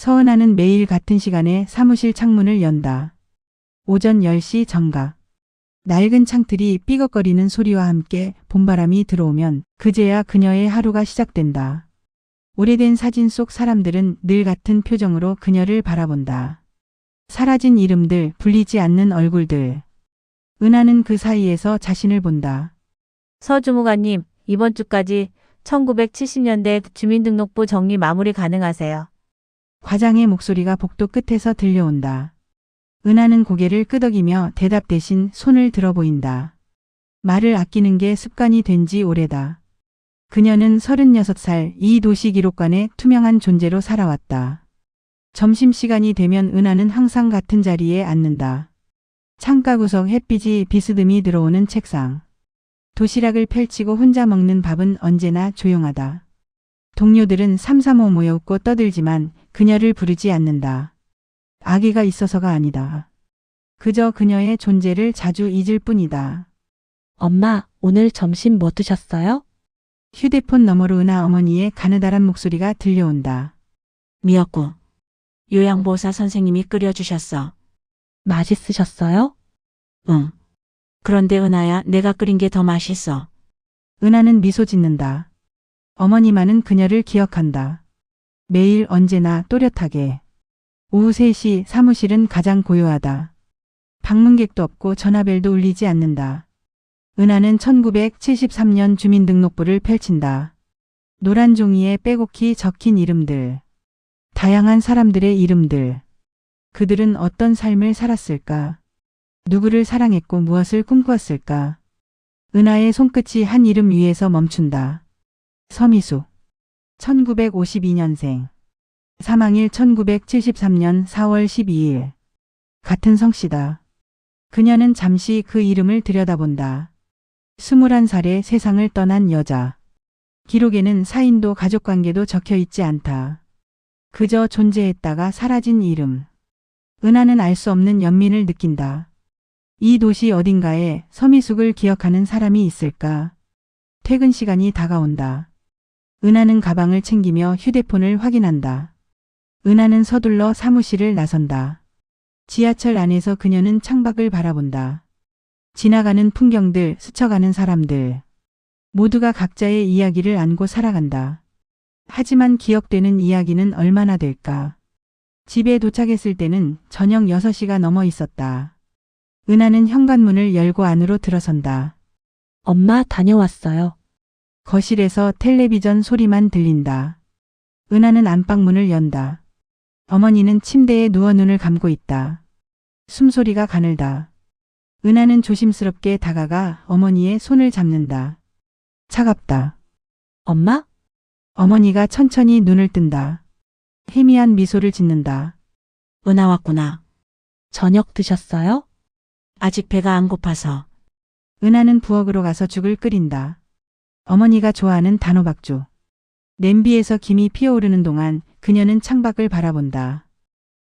서은아는 매일 같은 시간에 사무실 창문을 연다. 오전 10시 정각. 낡은 창틀이 삐걱거리는 소리와 함께 봄바람이 들어오면 그제야 그녀의 하루가 시작된다. 오래된 사진 속 사람들은 늘 같은 표정으로 그녀를 바라본다. 사라진 이름들, 불리지 않는 얼굴들. 은하는 그 사이에서 자신을 본다. 서 주무관님, 이번 주까지 1970년대 주민등록부 정리 마무리 가능하세요. 과장의 목소리가 복도 끝에서 들려온다. 은하는 고개를 끄덕이며 대답 대신 손을 들어 보인다. 말을 아끼는 게 습관이 된 지 오래다. 그녀는 36살 이 도시 기록관의 투명한 존재로 살아왔다. 점심시간이 되면 은하는 항상 같은 자리에 앉는다. 창가 구석 햇빛이 비스듬히 들어오는 책상. 도시락을 펼치고 혼자 먹는 밥은 언제나 조용하다. 동료들은 삼삼오오 모여 웃고 떠들지만 그녀를 부르지 않는다. 악의가 있어서가 아니다. 그저 그녀의 존재를 자주 잊을 뿐이다. 엄마, 오늘 점심 뭐 드셨어요? 휴대폰 너머로 은하 어머니의 가느다란 목소리가 들려온다. 미역국. 요양보호사 선생님이 끓여주셨어. 맛있으셨어요? 응. 그런데 은하야, 내가 끓인 게 더 맛있어. 은하는 미소 짓는다. 어머니만은 그녀를 기억한다. 매일 언제나 또렷하게. 오후 3시 사무실은 가장 고요하다. 방문객도 없고 전화벨도 울리지 않는다. 은하는 1973년 주민등록부를 펼친다. 노란 종이에 빼곡히 적힌 이름들. 다양한 사람들의 이름들. 그들은 어떤 삶을 살았을까? 누구를 사랑했고 무엇을 꿈꾸었을까? 은하의 손끝이 한 이름 위에서 멈춘다. 서미수. 1952년생. 사망일 1973년 4월 12일. 같은 성씨다. 그녀는 잠시 그 이름을 들여다본다. 21살에 세상을 떠난 여자. 기록에는 사인도 가족관계도 적혀 있지 않다. 그저 존재했다가 사라진 이름. 은하는 알 수 없는 연민을 느낀다. 이 도시 어딘가에 서미숙을 기억하는 사람이 있을까? 퇴근 시간이 다가온다. 은하는 가방을 챙기며 휴대폰을 확인한다. 은하는 서둘러 사무실을 나선다. 지하철 안에서 그녀는 창밖을 바라본다. 지나가는 풍경들, 스쳐가는 사람들. 모두가 각자의 이야기를 안고 살아간다. 하지만 기억되는 이야기는 얼마나 될까? 집에 도착했을 때는 저녁 6시가 넘어 있었다. 은하는 현관문을 열고 안으로 들어선다. 엄마 다녀왔어요. 거실에서 텔레비전 소리만 들린다. 은하는 안방문을 연다. 어머니는 침대에 누워 눈을 감고 있다. 숨소리가 가늘다. 은하는 조심스럽게 다가가 어머니의 손을 잡는다. 차갑다. 엄마? 어머니가 천천히 눈을 뜬다. 희미한 미소를 짓는다. 은하 왔구나. 저녁 드셨어요? 아직 배가 안 고파서. 은하는 부엌으로 가서 죽을 끓인다. 어머니가 좋아하는 단호박죽. 냄비에서 김이 피어오르는 동안 그녀는 창밖을 바라본다.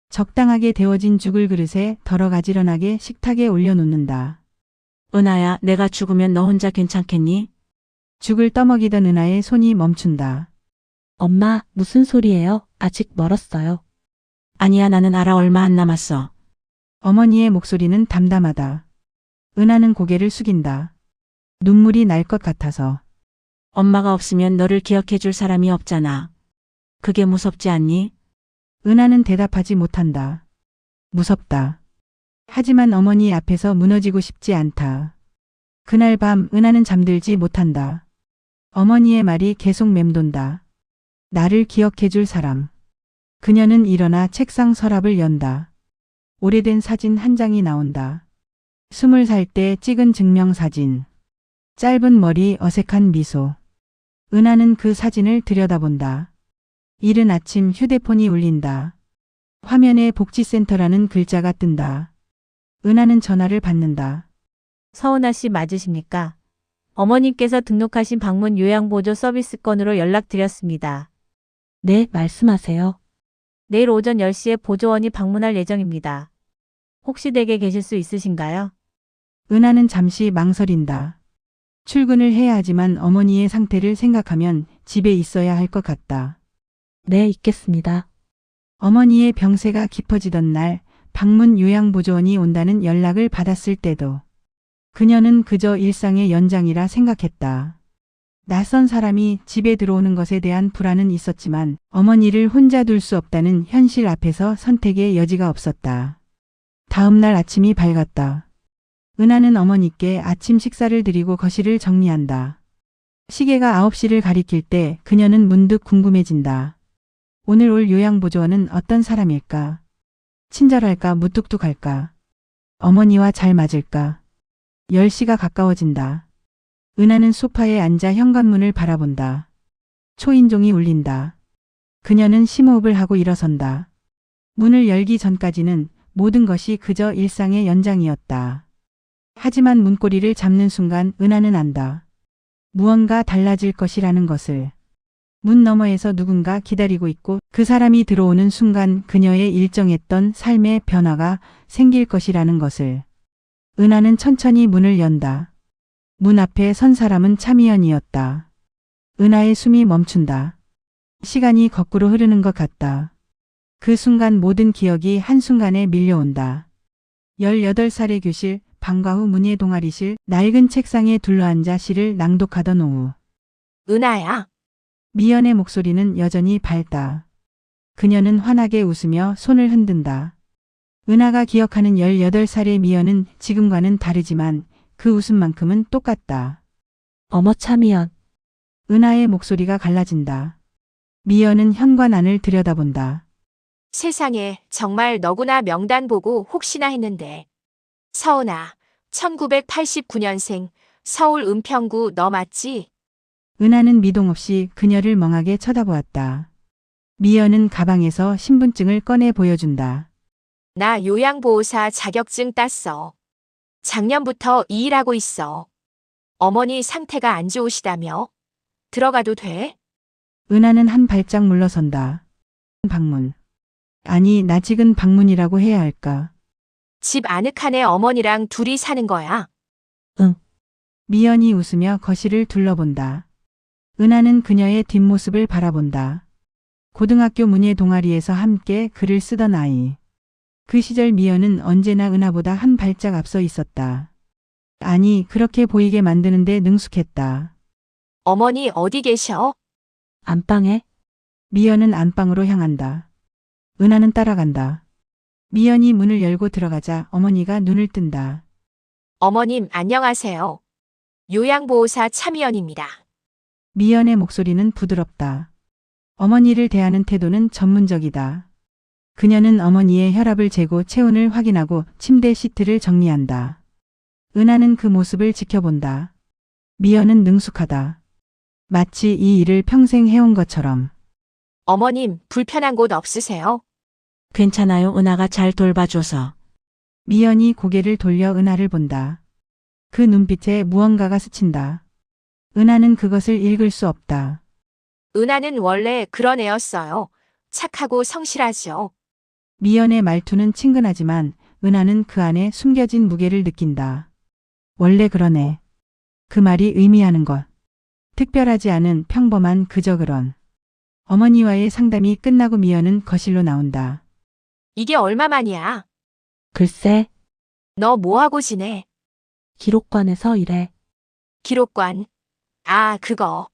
적당하게 데워진 죽을 그릇에 덜어 가지런하게 식탁에 올려놓는다. 은하야, 내가 죽으면 너 혼자 괜찮겠니? 죽을 떠먹이던 은하의 손이 멈춘다. 엄마, 무슨 소리예요? 아직 멀었어요. 아니야, 나는 알아. 얼마 안 남았어. 어머니의 목소리는 담담하다. 은하는 고개를 숙인다. 눈물이 날 것 같아서. 엄마가 없으면 너를 기억해 줄 사람이 없잖아. 그게 무섭지 않니? 은하는 대답하지 못한다. 무섭다. 하지만 어머니 앞에서 무너지고 싶지 않다. 그날 밤 은하는 잠들지 못한다. 어머니의 말이 계속 맴돈다. 나를 기억해 줄 사람. 그녀는 일어나 책상 서랍을 연다. 오래된 사진 한 장이 나온다. 20살 때 찍은 증명사진. 짧은 머리, 어색한 미소. 은하는 그 사진을 들여다본다. 이른 아침 휴대폰이 울린다. 화면에 복지센터라는 글자가 뜬다. 은하는 전화를 받는다. 서은아 씨 맞으십니까? 어머님께서 등록하신 방문 요양보조 서비스 건으로 연락드렸습니다. 네, 말씀하세요. 내일 오전 10시에 보조원이 방문할 예정입니다. 혹시 댁에 계실 수 있으신가요? 은하는 잠시 망설인다. 출근을 해야 하지만 어머니의 상태를 생각하면 집에 있어야 할 것 같다. 네, 있겠습니다. 어머니의 병세가 깊어지던 날 방문 요양보조원이 온다는 연락을 받았을 때도 그녀는 그저 일상의 연장이라 생각했다. 낯선 사람이 집에 들어오는 것에 대한 불안은 있었지만 어머니를 혼자 둘 수 없다는 현실 앞에서 선택의 여지가 없었다. 다음 날 아침이 밝았다. 은하는 어머니께 아침 식사를 드리고 거실을 정리한다. 시계가 9시를 가리킬 때 그녀는 문득 궁금해진다. 오늘 올 요양보조원은 어떤 사람일까? 친절할까 무뚝뚝할까? 어머니와 잘 맞을까? 10시가 가까워진다. 은하는 소파에 앉아 현관문을 바라본다. 초인종이 울린다. 그녀는 심호흡을 하고 일어선다. 문을 열기 전까지는 모든 것이 그저 일상의 연장이었다. 하지만 문고리를 잡는 순간 은하는 안다. 무언가 달라질 것이라는 것을. 문 너머에서 누군가 기다리고 있고 그 사람이 들어오는 순간 그녀의 일정했던 삶의 변화가 생길 것이라는 것을. 은하는 천천히 문을 연다. 문 앞에 선 사람은 차미연이었다. 은하의 숨이 멈춘다. 시간이 거꾸로 흐르는 것 같다. 그 순간 모든 기억이 한순간에 밀려온다. 18살의 교실, 방과 후 문예 동아리실, 낡은 책상에 둘러앉아 시를 낭독하던 오후. 은하야, 미연의 목소리는 여전히 밝다. 그녀는 환하게 웃으며 손을 흔든다. 은하가 기억하는 18살의 미연은 지금과는 다르지만 그 웃음만큼은 똑같다. 어머 차미연. 은하의 목소리가 갈라진다. 미연은 현관 안을 들여다본다. 세상에 정말 너구나 명단 보고 혹시나 했는데. 서은아, 1989년생, 서울 은평구 너 맞지? 은하는 미동 없이 그녀를 멍하게 쳐다보았다. 미연은 가방에서 신분증을 꺼내 보여준다. 나 요양보호사 자격증 땄어. 작년부터 이 일하고 있어. 어머니 상태가 안 좋으시다며? 들어가도 돼? 은하는 한 발짝 물러선다. 방문. 아니, 낯익은 방문이라고 해야 할까? 집 아늑하네 어머니랑 둘이 사는 거야. 미연이 웃으며 거실을 둘러본다. 은하는 그녀의 뒷모습을 바라본다. 고등학교 문예 동아리에서 함께 글을 쓰던 아이. 그 시절 미연은 언제나 은하보다 한 발짝 앞서 있었다. 아니, 그렇게 보이게 만드는데 능숙했다. 어머니 어디 계셔? 안방에. 미연은 안방으로 향한다. 은하는 따라간다. 미연이 문을 열고 들어가자 어머니가 눈을 뜬다. 어머님 안녕하세요. 요양보호사 차미연입니다. 미연의 목소리는 부드럽다. 어머니를 대하는 태도는 전문적이다. 그녀는 어머니의 혈압을 재고 체온을 확인하고 침대 시트를 정리한다. 은하는 그 모습을 지켜본다. 미연은 능숙하다. 마치 이 일을 평생 해온 것처럼. 어머님 불편한 곳 없으세요? 괜찮아요. 은하가 잘 돌봐줘서. 미연이 고개를 돌려 은하를 본다. 그 눈빛에 무언가가 스친다. 은하는 그것을 읽을 수 없다. 은하는 원래 그런 애였어요. 착하고 성실하죠. 미연의 말투는 친근하지만 은하는 그 안에 숨겨진 무게를 느낀다. 원래 그러네. 그 말이 의미하는 것. 특별하지 않은 평범한 그저 그런. 어머니와의 상담이 끝나고 미연은 거실로 나온다. 이게 얼마만이야? 글쎄, 너 뭐하고 지내? 기록관에서 일해. 기록관. 아, 그거.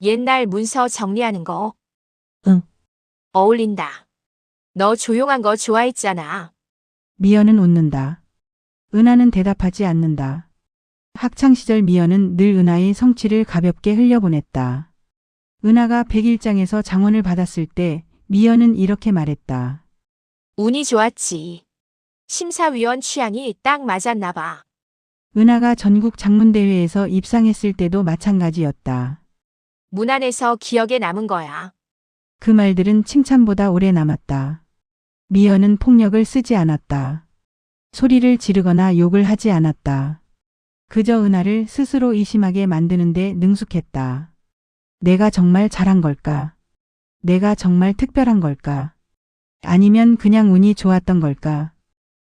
옛날 문서 정리하는 거. 응. 어울린다. 너 조용한 거 좋아했잖아. 미연은 웃는다. 은하는 대답하지 않는다. 학창시절 미연은 늘 은하의 성취를 가볍게 흘려보냈다. 은하가 백일장에서 장원을 받았을 때 미연은 이렇게 말했다. 운이 좋았지. 심사위원 취향이 딱 맞았나 봐. 은하가 전국 장문대회에서 입상했을 때도 마찬가지였다. 문 안에서 기억에 남은 거야. 그 말들은 칭찬보다 오래 남았다. 미연은 폭력을 쓰지 않았다. 소리를 지르거나 욕을 하지 않았다. 그저 은하를 스스로 의심하게 만드는데 능숙했다. 내가 정말 잘한 걸까? 내가 정말 특별한 걸까? 아니면 그냥 운이 좋았던 걸까?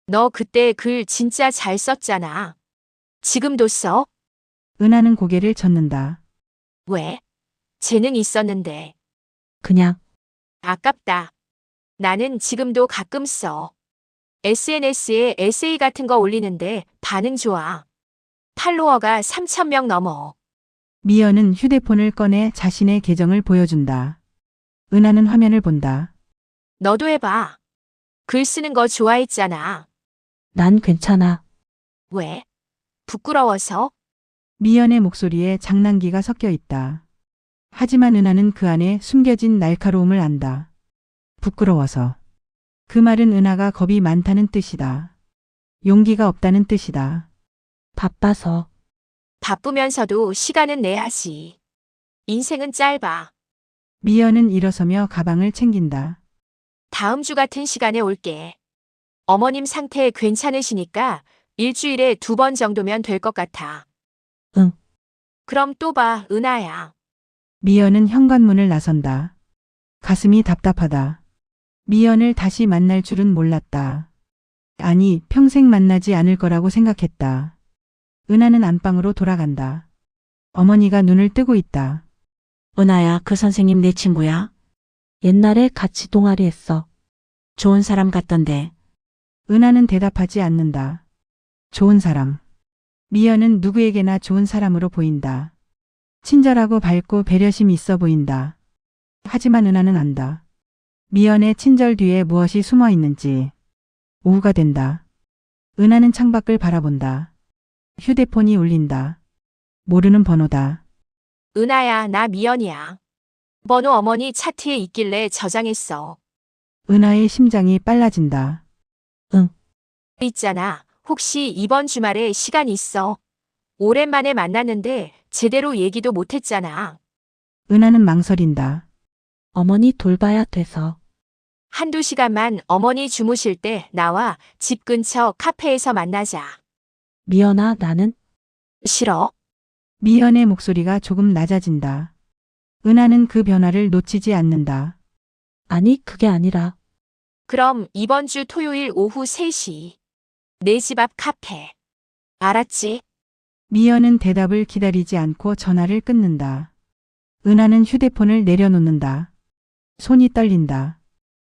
너 그때 글 진짜 잘 썼잖아. 지금도 써? 은하는 고개를 젓는다. 왜? 재능 있었는데. 그냥 아깝다. 나는 지금도 가끔 써. SNS에 에세이 같은 거 올리는데 반응 좋아. 팔로워가 3,000명 넘어. 미연은 휴대폰을 꺼내 자신의 계정을 보여준다. 은하는 화면을 본다. 너도 해봐. 글 쓰는 거 좋아했잖아. 난 괜찮아. 왜? 부끄러워서? 미연의 목소리에 장난기가 섞여 있다. 하지만 은하는 그 안에 숨겨진 날카로움을 안다. 부끄러워서. 그 말은 은하가 겁이 많다는 뜻이다. 용기가 없다는 뜻이다. 바빠서. 바쁘면서도 시간은 내야지. 인생은 짧아. 미연은 일어서며 가방을 챙긴다. 다음 주 같은 시간에 올게. 어머님 상태 괜찮으시니까 일주일에 2번 정도면 될 것 같아. 응. 그럼 또 봐, 은하야. 미연은 현관문을 나선다. 가슴이 답답하다. 미연을 다시 만날 줄은 몰랐다. 아니, 평생 만나지 않을 거라고 생각했다. 은하는 안방으로 돌아간다. 어머니가 눈을 뜨고 있다. 은하야, 그 선생님 내 친구야? 옛날에 같이 동아리 했어. 좋은 사람 같던데. 은하는 대답하지 않는다. 좋은 사람. 미연은 누구에게나 좋은 사람으로 보인다. 친절하고 밝고 배려심 있어 보인다. 하지만 은하는 안다. 미연의 친절 뒤에 무엇이 숨어 있는지. 오후가 된다. 은하는 창밖을 바라본다. 휴대폰이 울린다. 모르는 번호다. 은하야, 나 미연이야. 번호 어머니 차트에 있길래 저장했어. 은하의 심장이 빨라진다. 있잖아. 혹시 이번 주말에 시간 있어? 오랜만에 만났는데 제대로 얘기도 못했잖아. 은하는 망설인다. 어머니 돌봐야 돼서. 한두 시간만 어머니 주무실 때 나와 집 근처 카페에서 만나자. 미연아, 나는 싫어? 미연의 목소리가 조금 낮아진다. 은하는 그 변화를 놓치지 않는다. 아니, 그게 아니라 그럼 이번 주 토요일 오후 3시. 내 집 앞 카페. 알았지? 미연은 대답을 기다리지 않고 전화를 끊는다. 은하는 휴대폰을 내려놓는다. 손이 떨린다.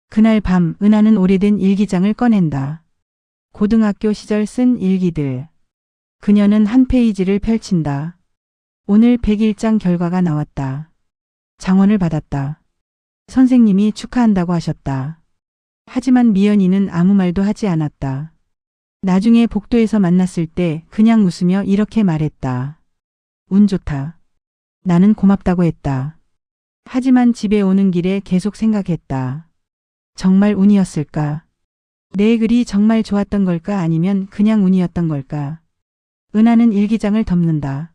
그날 밤 은하는 오래된 일기장을 꺼낸다. 고등학교 시절 쓴 일기들. 그녀는 한 페이지를 펼친다. 오늘 100일장 결과가 나왔다. 장원을 받았다. 선생님이 축하한다고 하셨다. 하지만 미연이는 아무 말도 하지 않았다. 나중에 복도에서 만났을 때 그냥 웃으며 이렇게 말했다. 운 좋다. 나는 고맙다고 했다. 하지만 집에 오는 길에 계속 생각했다. 정말 운이었을까? 내 글이 정말 좋았던 걸까 아니면 그냥 운이었던 걸까? 은하는 일기장을 덮는다.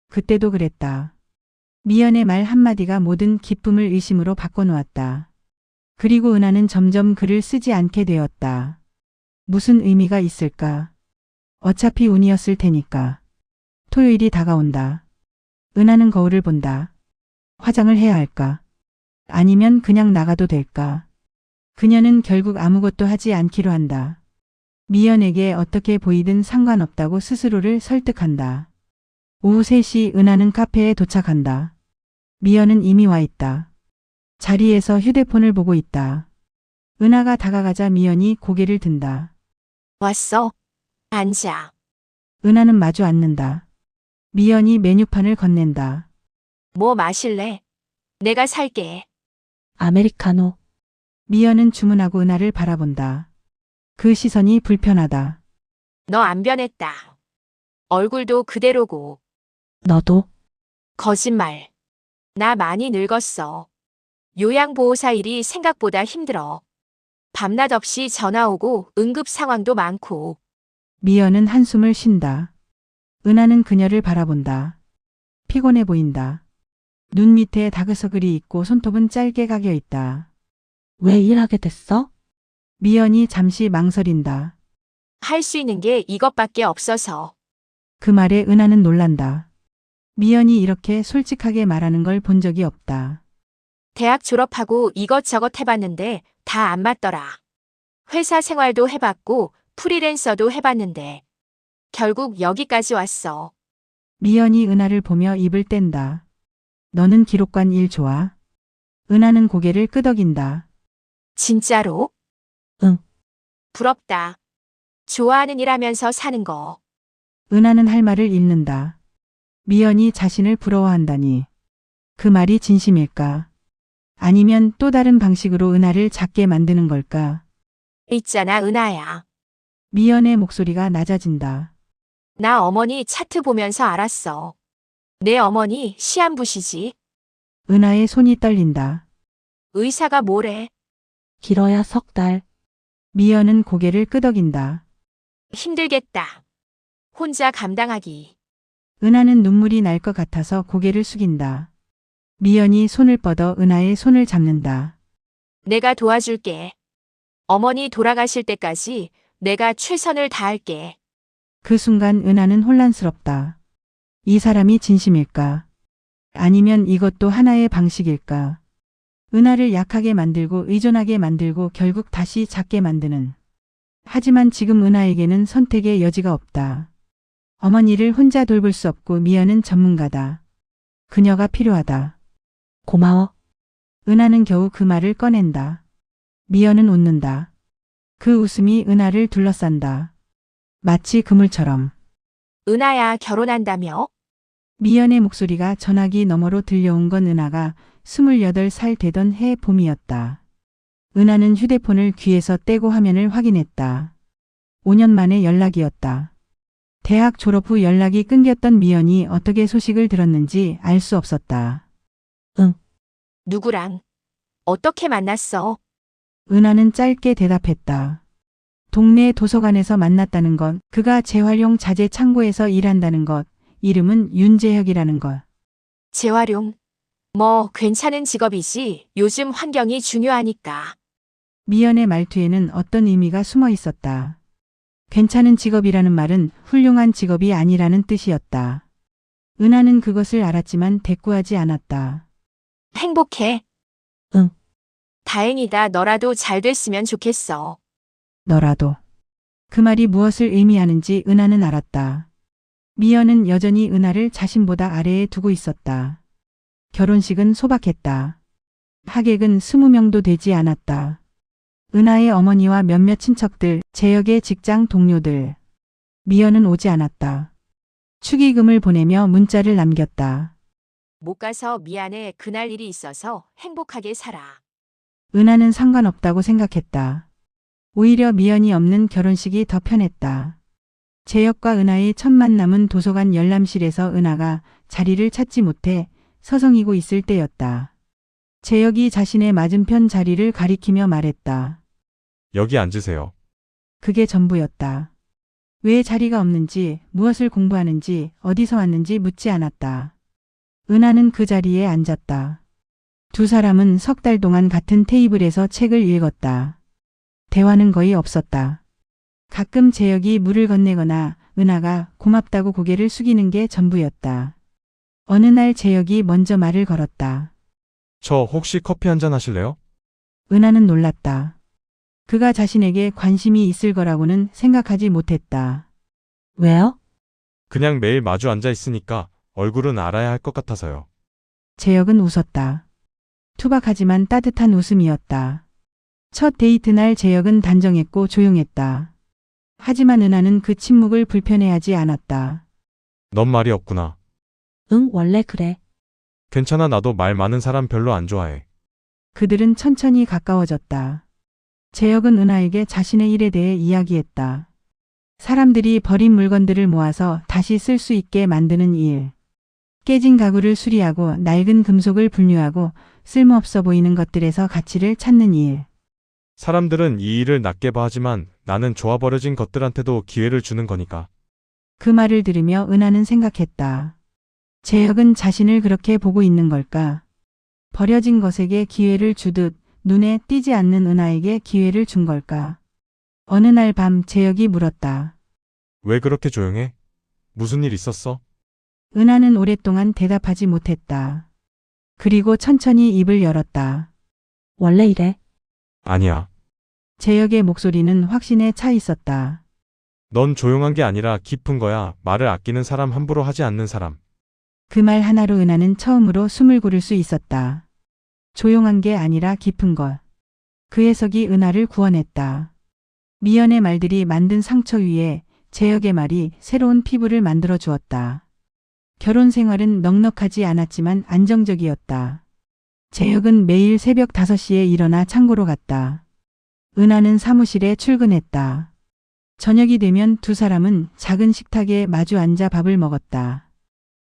그때도 그랬다. 미연의 말 한마디가 모든 기쁨을 의심으로 바꿔놓았다. 그리고 은하는 점점 글을 쓰지 않게 되었다. 무슨 의미가 있을까? 어차피 운이었을 테니까. 토요일이 다가온다. 은하는 거울을 본다. 화장을 해야 할까? 아니면 그냥 나가도 될까? 그녀는 결국 아무것도 하지 않기로 한다. 미연에게 어떻게 보이든 상관없다고 스스로를 설득한다. 오후 3시 은하는 카페에 도착한다. 미연은 이미 와 있다. 자리에서 휴대폰을 보고 있다. 은하가 다가가자 미연이 고개를 든다. 왔어? 앉아. 은하는 마주 앉는다. 미연이 메뉴판을 건넨다. 뭐 마실래? 내가 살게. 아메리카노. 미연은 주문하고 은하를 바라본다. 그 시선이 불편하다. 너 안 변했다. 얼굴도 그대로고. 너도 거짓말. 나 많이 늙었어. 요양보호사 일이 생각보다 힘들어. 밤낮 없이 전화 오고 응급 상황도 많고. 미연은 한숨을 쉰다. 은하는 그녀를 바라본다. 피곤해 보인다. 눈 밑에 다크서클이 있고 손톱은 짧게 각여 있다. 왜 일하게 됐어? 미연이 잠시 망설인다. 할 수 있는 게 이것밖에 없어서. 그 말에 은하는 놀란다. 미연이 이렇게 솔직하게 말하는 걸 본 적이 없다. 대학 졸업하고 이것저것 해봤는데 다 안 맞더라. 회사 생활도 해봤고 프리랜서도 해봤는데 결국 여기까지 왔어. 미연이 은하를 보며 입을 뗀다. 너는 기록관 일 좋아? 은하는 고개를 끄덕인다. 진짜로? 응. 부럽다. 좋아하는 일 하면서 사는 거. 은하는 할 말을 잃는다. 미연이 자신을 부러워한다니. 그 말이 진심일까? 아니면 또 다른 방식으로 은하를 작게 만드는 걸까? 있잖아, 은하야. 미연의 목소리가 낮아진다. 나 어머니 차트 보면서 알았어. 내 어머니 시한부시지. 은하의 손이 떨린다. 의사가 뭐래? 길어야 3달. 미연은 고개를 끄덕인다. 힘들겠다. 혼자 감당하기. 은하는 눈물이 날 것 같아서 고개를 숙인다. 미연이 손을 뻗어 은하의 손을 잡는다. 내가 도와줄게. 어머니 돌아가실 때까지 내가 최선을 다할게. 그 순간 은하는 혼란스럽다. 이 사람이 진심일까? 아니면 이것도 하나의 방식일까? 은하를 약하게 만들고 의존하게 만들고 결국 다시 작게 만드는. 하지만 지금 은하에게는 선택의 여지가 없다. 어머니를 혼자 돌볼 수 없고 미연은 전문가다. 그녀가 필요하다. 고마워. 은하는 겨우 그 말을 꺼낸다. 미연은 웃는다. 그 웃음이 은하를 둘러싼다. 마치 그물처럼. 은하야, 결혼한다며? 미연의 목소리가 전화기 너머로 들려온 건 은하가 28살 되던 해 봄이었다. 은하는 휴대폰을 귀에서 떼고 화면을 확인했다. 5년 만의 연락이었다. 대학 졸업 후 연락이 끊겼던 미연이 어떻게 소식을 들었는지 알 수 없었다. 누구랑? 어떻게 만났어? 은하는 짧게 대답했다. 동네 도서관에서 만났다는 것, 그가 재활용 자재 창고에서 일한다는 것, 이름은 윤재혁이라는 것. 재활용. 뭐 괜찮은 직업이지. 요즘 환경이 중요하니까. 미연의 말투에는 어떤 의미가 숨어 있었다. 괜찮은 직업이라는 말은 훌륭한 직업이 아니라는 뜻이었다. 은하는 그것을 알았지만 대꾸하지 않았다. 행복해. 응. 다행이다. 너라도 잘 됐으면 좋겠어. 너라도. 그 말이 무엇을 의미하는지 은하는 알았다. 미연은 여전히 은하를 자신보다 아래에 두고 있었다. 결혼식은 소박했다. 하객은 20명도 되지 않았다. 은하의 어머니와 몇몇 친척들, 재혁의 직장 동료들. 미연은 오지 않았다. 축의금을 보내며 문자를 남겼다. 못 가서 미안해. 그날 일이 있어서 행복하게 살아. 은하는 상관없다고 생각했다. 오히려 미연이 없는 결혼식이 더 편했다. 재혁과 은하의 첫 만남은 도서관 열람실에서 은하가 자리를 찾지 못해 서성이고 있을 때였다. 재혁이 자신의 맞은편 자리를 가리키며 말했다. 여기 앉으세요. 그게 전부였다. 왜 자리가 없는지, 무엇을 공부하는지, 어디서 왔는지 묻지 않았다. 은하는 그 자리에 앉았다. 두 사람은 3달 동안 같은 테이블에서 책을 읽었다. 대화는 거의 없었다. 가끔 재혁이 물을 건네거나 은하가 고맙다고 고개를 숙이는 게 전부였다. 어느 날 재혁이 먼저 말을 걸었다. 저 혹시 커피 한잔 하실래요? 은하는 놀랐다. 그가 자신에게 관심이 있을 거라고는 생각하지 못했다. 왜요? 그냥 매일 마주 앉아 있으니까 얼굴은 알아야 할 것 같아서요. 재혁은 웃었다. 투박하지만 따뜻한 웃음이었다. 첫 데이트 날 재혁은 단정했고 조용했다. 하지만 은하는 그 침묵을 불편해하지 않았다. 넌 말이 없구나. 응, 원래 그래. 괜찮아, 나도 말 많은 사람 별로 안 좋아해. 그들은 천천히 가까워졌다. 재혁은 은하에게 자신의 일에 대해 이야기했다. 사람들이 버린 물건들을 모아서 다시 쓸 수 있게 만드는 일. 깨진 가구를 수리하고 낡은 금속을 분류하고 쓸모없어 보이는 것들에서 가치를 찾는 일. 사람들은 이 일을 낮게 봐 하지만 나는 좋아버려진 것들한테도 기회를 주는 거니까. 그 말을 들으며 은하는 생각했다. 재혁은 자신을 그렇게 보고 있는 걸까? 버려진 것에게 기회를 주듯 눈에 띄지 않는 은하에게 기회를 준 걸까? 어느 날 밤 재혁이 물었다. 왜 그렇게 조용해? 무슨 일 있었어? 은하는 오랫동안 대답하지 못했다. 그리고 천천히 입을 열었다. 원래 이래. 아니야. 재혁의 목소리는 확신에 차 있었다. 넌 조용한 게 아니라 깊은 거야. 말을 아끼는 사람, 함부로 하지 않는 사람. 그 말 하나로 은하는 처음으로 숨을 고를 수 있었다. 조용한 게 아니라 깊은 것. 그 해석이 은하를 구원했다. 미연의 말들이 만든 상처 위에 재혁의 말이 새로운 피부를 만들어 주었다. 결혼 생활은 넉넉하지 않았지만 안정적이었다. 재혁은 매일 새벽 5시에 일어나 창고로 갔다. 은하는 사무실에 출근했다. 저녁이 되면 두 사람은 작은 식탁에 마주 앉아 밥을 먹었다.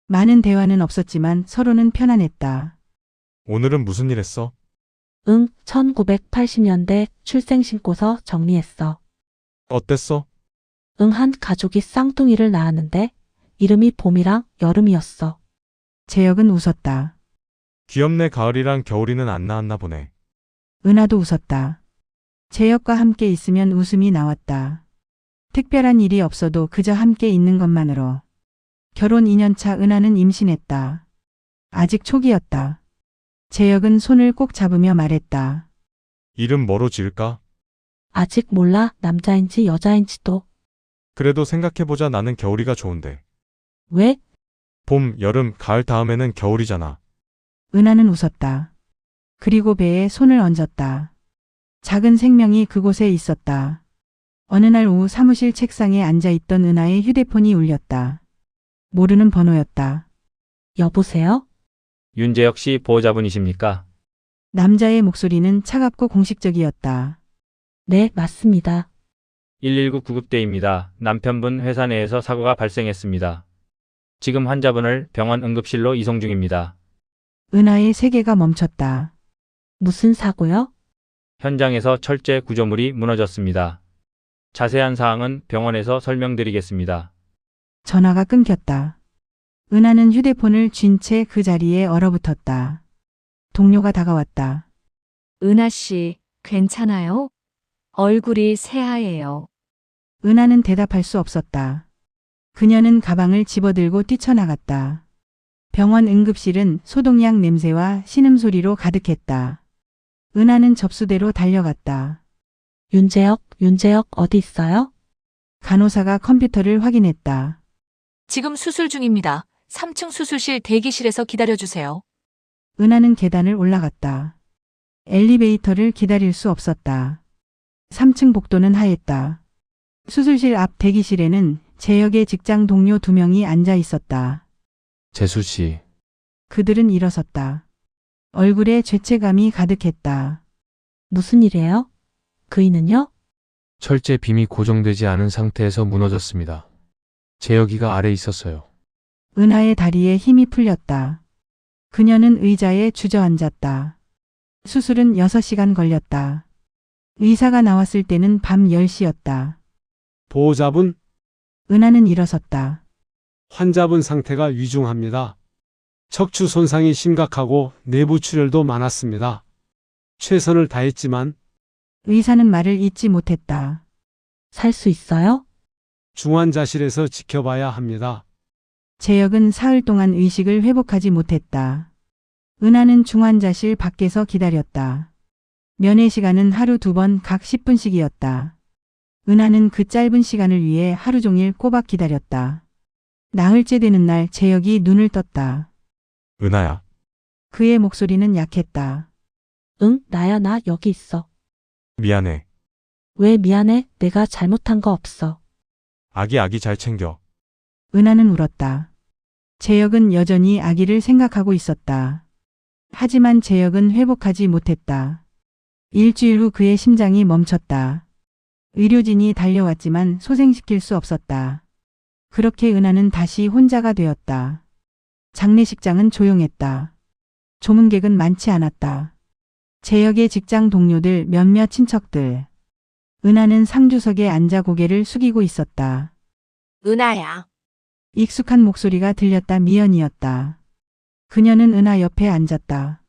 많은 대화는 없었지만 서로는 편안했다. 오늘은 무슨 일 했어? 응, 1980년대 출생신고서 정리했어. 어땠어? 응, 한 가족이 쌍둥이를 낳았는데 이름이 봄이랑 여름이었어. 재혁은 웃었다. 귀엽네. 가을이랑 겨울이는 안 나왔나 보네. 은하도 웃었다. 재혁과 함께 있으면 웃음이 나왔다. 특별한 일이 없어도 그저 함께 있는 것만으로. 결혼 2년차 은하는 임신했다. 아직 초기였다. 재혁은 손을 꼭 잡으며 말했다. 이름 뭐로 지을까? 아직 몰라, 남자인지 여자인지도. 그래도 생각해보자. 나는 겨울이가 좋은데. 왜? 봄, 여름, 가을 다음에는 겨울이잖아. 은하는 웃었다. 그리고 배에 손을 얹었다. 작은 생명이 그곳에 있었다. 어느 날 오후 사무실 책상에 앉아있던 은하의 휴대폰이 울렸다. 모르는 번호였다. 여보세요? 윤재혁 씨 보호자분이십니까? 남자의 목소리는 차갑고 공식적이었다. 네, 맞습니다. 119 구급대입니다. 남편분 회사 내에서 사고가 발생했습니다. 지금 환자분을 병원 응급실로 이송 중입니다. 은하의 세계가 멈췄다. 무슨 사고요? 현장에서 철제 구조물이 무너졌습니다. 자세한 사항은 병원에서 설명드리겠습니다. 전화가 끊겼다. 은하는 휴대폰을 쥔 채 그 자리에 얼어붙었다. 동료가 다가왔다. 은하 씨, 괜찮아요? 얼굴이 새하얘요. 은하는 대답할 수 없었다. 그녀는 가방을 집어들고 뛰쳐나갔다. 병원 응급실은 소독약 냄새와 신음소리로 가득했다. 은하는 접수대로 달려갔다. 윤재혁 어디 있어요? 간호사가 컴퓨터를 확인했다. 지금 수술 중입니다. 3층 수술실 대기실에서 기다려주세요. 은하는 계단을 올라갔다. 엘리베이터를 기다릴 수 없었다. 3층 복도는 하였다. 수술실 앞 대기실에는 재혁의 직장 동료 2명이 앉아 있었다. 재수 씨, 그들은 일어섰다. 얼굴에 죄책감이 가득했다. 무슨 일이에요? 그이는요? 철제 빔이 고정되지 않은 상태에서 무너졌습니다. 재혁이가 아래 있었어요. 은하의 다리에 힘이 풀렸다. 그녀는 의자에 주저앉았다. 수술은 6시간 걸렸다. 의사가 나왔을 때는 밤 10시였다. 보호자분, 은하는 일어섰다. 환자분 상태가 위중합니다. 척추 손상이 심각하고 내부 출혈도 많았습니다. 최선을 다했지만 의사는 말을 잇지 못했다. 살 수 있어요? 중환자실에서 지켜봐야 합니다. 재혁은 사흘 동안 의식을 회복하지 못했다. 은하는 중환자실 밖에서 기다렸다. 면회 시간은 하루 2번 각 10분씩이었다. 은하는 그 짧은 시간을 위해 하루 종일 꼬박 기다렸다. 나흘째 되는 날 재혁이 눈을 떴다. 은하야. 그의 목소리는 약했다. 응, 나야, 나 여기 있어. 미안해. 왜 미안해? 내가 잘못한 거 없어. 아기 잘 챙겨. 은하는 울었다. 재혁은 여전히 아기를 생각하고 있었다. 하지만 재혁은 회복하지 못했다. 일주일 후 그의 심장이 멈췄다. 의료진이 달려왔지만 소생시킬 수 없었다. 그렇게 은하는 다시 혼자가 되었다. 장례식장은 조용했다. 조문객은 많지 않았다. 재혁의 직장 동료들 몇몇 친척들. 은하는 상주석에 앉아 고개를 숙이고 있었다. 은하야. 익숙한 목소리가 들렸다. 미연이었다. 그녀는 은하 옆에 앉았다.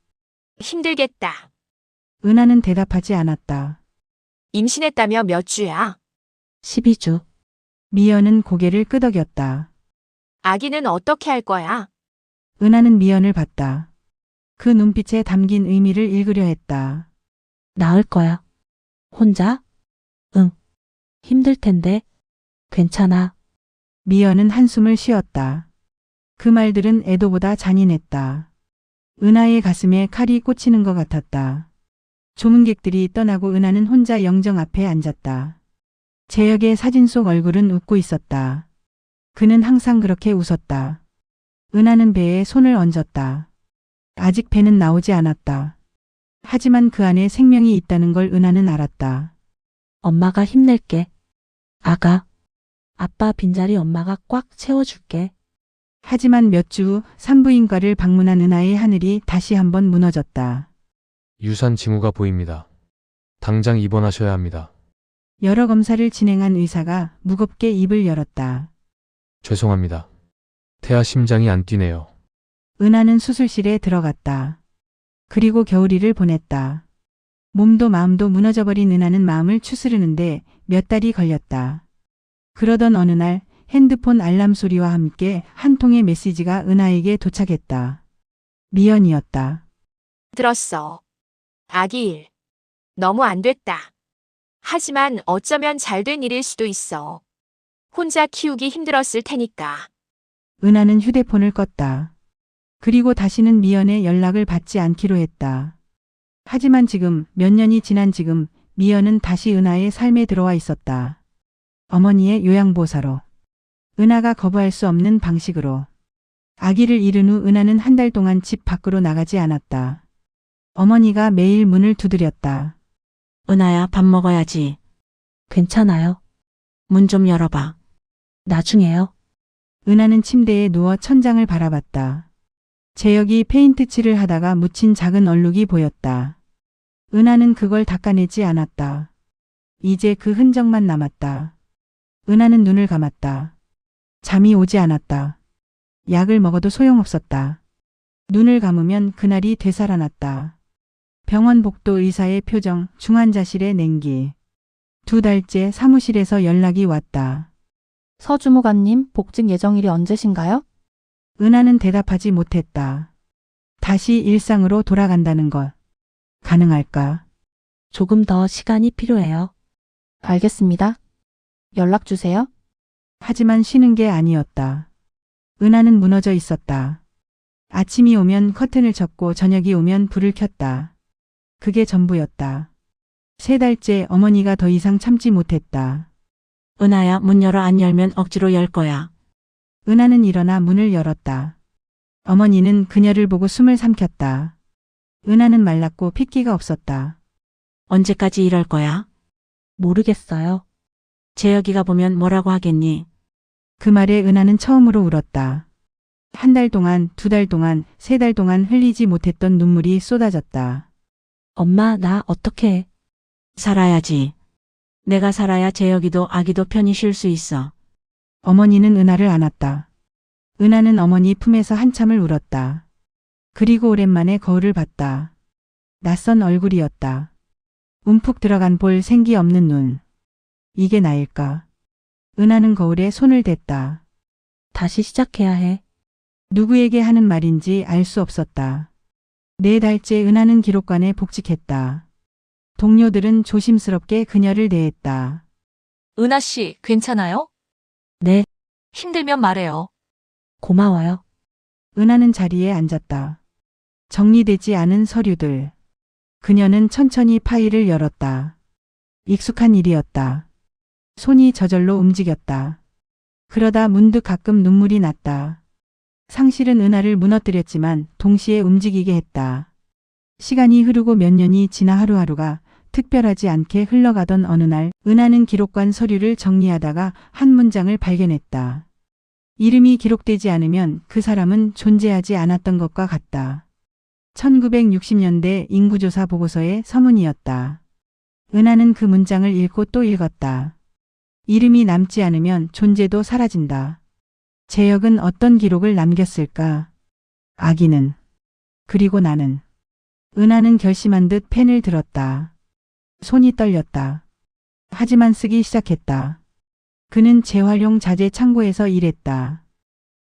힘들겠다. 은하는 대답하지 않았다. 임신했다며 몇 주야? 12주. 미연은 고개를 끄덕였다. 아기는 어떻게 할 거야? 은하는 미연을 봤다. 그 눈빛에 담긴 의미를 읽으려 했다. 나을 거야. 혼자? 응. 힘들 텐데. 괜찮아. 미연은 한숨을 쉬었다. 그 말들은 애도보다 잔인했다. 은하의 가슴에 칼이 꽂히는 것 같았다. 조문객들이 떠나고 은하는 혼자 영정 앞에 앉았다. 재혁의 사진 속 얼굴은 웃고 있었다. 그는 항상 그렇게 웃었다. 은하는 배에 손을 얹었다. 아직 배는 나오지 않았다. 하지만 그 안에 생명이 있다는 걸 은하는 알았다. 엄마가 힘낼게. 아가. 아빠 빈자리 엄마가 꽉 채워줄게. 하지만 몇 주 후 산부인과를 방문한 은하의 하늘이 다시 한번 무너졌다. 유산 징후가 보입니다. 당장 입원하셔야 합니다. 여러 검사를 진행한 의사가 무겁게 입을 열었다. 죄송합니다. 태아 심장이 안 뛰네요. 은하는 수술실에 들어갔다. 그리고 겨울이를 보냈다. 몸도 마음도 무너져버린 은하는 마음을 추스르는데 몇 달이 걸렸다. 그러던 어느 날 핸드폰 알람 소리와 함께 한 통의 메시지가 은하에게 도착했다. 미연이었다. 들었어. 아기 일. 너무 안 됐다. 하지만 어쩌면 잘된 일일 수도 있어. 혼자 키우기 힘들었을 테니까. 은하는 휴대폰을 껐다. 그리고 다시는 미연의 연락을 받지 않기로 했다. 하지만 지금 몇 년이 지난 지금 미연은 다시 은하의 삶에 들어와 있었다. 어머니의 요양보호사로. 은하가 거부할 수 없는 방식으로. 아기를 잃은 후 은하는 한 달 동안 집 밖으로 나가지 않았다. 어머니가 매일 문을 두드렸다. 은하야, 밥 먹어야지. 괜찮아요. 문 좀 열어봐. 나중에요. 은하는 침대에 누워 천장을 바라봤다. 재혁이 페인트 칠을 하다가 묻힌 작은 얼룩이 보였다. 은하는 그걸 닦아내지 않았다. 이제 그 흔적만 남았다. 은하는 눈을 감았다. 잠이 오지 않았다. 약을 먹어도 소용없었다. 눈을 감으면 그날이 되살아났다. 병원 복도 의사의 표정, 중환자실의 냉기. 2달째 사무실에서 연락이 왔다. 서주무관님, 복직 예정일이 언제신가요? 은하는 대답하지 못했다. 다시 일상으로 돌아간다는 것. 가능할까? 조금 더 시간이 필요해요. 알겠습니다. 연락 주세요. 하지만 쉬는 게 아니었다. 은하는 무너져 있었다. 아침이 오면 커튼을 쳤고 저녁이 오면 불을 켰다. 그게 전부였다. 3달째 어머니가 더 이상 참지 못했다. 은하야, 문 열어. 안 열면 억지로 열 거야. 은하는 일어나 문을 열었다. 어머니는 그녀를 보고 숨을 삼켰다. 은하는 말랐고 핏기가 없었다. 언제까지 이럴 거야? 모르겠어요. 재혁이가 보면 뭐라고 하겠니? 그 말에 은하는 처음으로 울었다. 1달 동안, 2달 동안, 3달 동안 흘리지 못했던 눈물이 쏟아졌다. 엄마, 나 어떻게 해? 살아야지. 내가 살아야 재혁이도 아기도 편히 쉴 수 있어. 어머니는 은하를 안았다. 은하는 어머니 품에서 한참을 울었다. 그리고 오랜만에 거울을 봤다. 낯선 얼굴이었다. 움푹 들어간 볼 생기 없는 눈. 이게 나일까? 은하는 거울에 손을 댔다. 다시 시작해야 해. 누구에게 하는 말인지 알 수 없었다. 4달째 은하는 기록관에 복직했다. 동료들은 조심스럽게 그녀를 대했다. 은하 씨, 괜찮아요? 네, 힘들면 말해요. 고마워요. 은하는 자리에 앉았다. 정리되지 않은 서류들. 그녀는 천천히 파일을 열었다. 익숙한 일이었다. 손이 저절로 움직였다. 그러다 문득 가끔 눈물이 났다. 상실은 은하를 무너뜨렸지만 동시에 움직이게 했다. 시간이 흐르고 몇 년이 지나 하루하루가 특별하지 않게 흘러가던 어느 날 은하는 기록관 서류를 정리하다가 한 문장을 발견했다. 이름이 기록되지 않으면 그 사람은 존재하지 않았던 것과 같다. 1960년대 인구조사 보고서의 서문이었다. 은하는 그 문장을 읽고 또 읽었다. 이름이 남지 않으면 존재도 사라진다. 재혁은 어떤 기록을 남겼을까? 아기는. 그리고 나는. 은하는 결심한 듯 펜을 들었다. 손이 떨렸다. 하지만 쓰기 시작했다. 그는 재활용 자재 창고에서 일했다.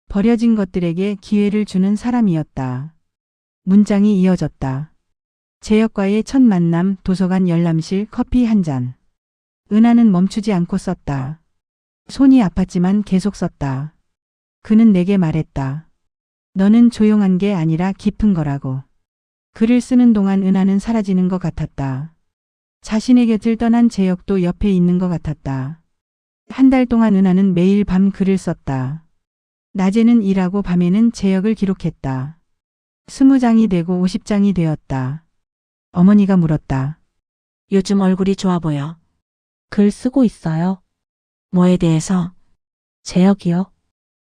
버려진 것들에게 기회를 주는 사람이었다. 문장이 이어졌다. 재혁과의 첫 만남, 도서관 열람실, 커피 한 잔. 은하는 멈추지 않고 썼다. 손이 아팠지만 계속 썼다. 그는 내게 말했다. 너는 조용한 게 아니라 깊은 거라고. 글을 쓰는 동안 은하는 사라지는 것 같았다. 자신의 곁을 떠난 재혁도 옆에 있는 것 같았다. 한 달 동안 은하는 매일 밤 글을 썼다. 낮에는 일하고 밤에는 재혁을 기록했다. 20장이 되고 50장이 되었다. 어머니가 물었다. 요즘 얼굴이 좋아 보여. 글 쓰고 있어요. 뭐에 대해서? 재혁이요.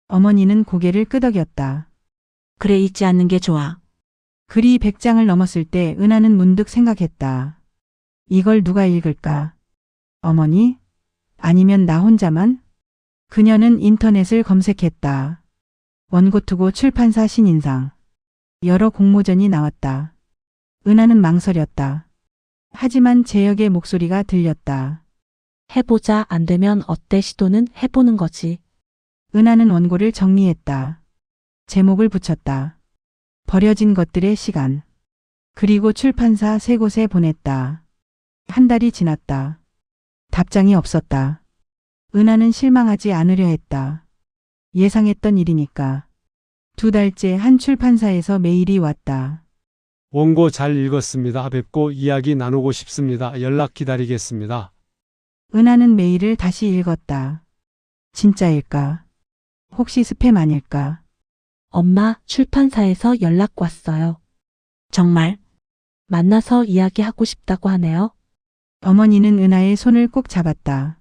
어머니는 고개를 끄덕였다. 그래 잊지 않는 게 좋아. 글이 100장을 넘었을 때 은하는 문득 생각했다. 이걸 누가 읽을까? 어머니? 아니면 나 혼자만? 그녀는 인터넷을 검색했다. 원고투고 출판사 신인상. 여러 공모전이 나왔다. 은하는 망설였다. 하지만 재혁의 목소리가 들렸다. 해보자. 안 되면 어때? 시도는 해보는 거지. 은하는 원고를 정리했다. 제목을 붙였다. 버려진 것들의 시간. 그리고 출판사 3곳에 보냈다. 한 달이 지났다. 답장이 없었다. 은하는 실망하지 않으려 했다. 예상했던 일이니까. 2달째 한 출판사에서 메일이 왔다. 원고 잘 읽었습니다. 뵙고 이야기 나누고 싶습니다. 연락 기다리겠습니다. 은하는 메일을 다시 읽었다. 진짜일까? 혹시 스팸 아닐까? 엄마, 출판사에서 연락 왔어요. 정말? 만나서 이야기하고 싶다고 하네요. 어머니는 은하의 손을 꼭 잡았다.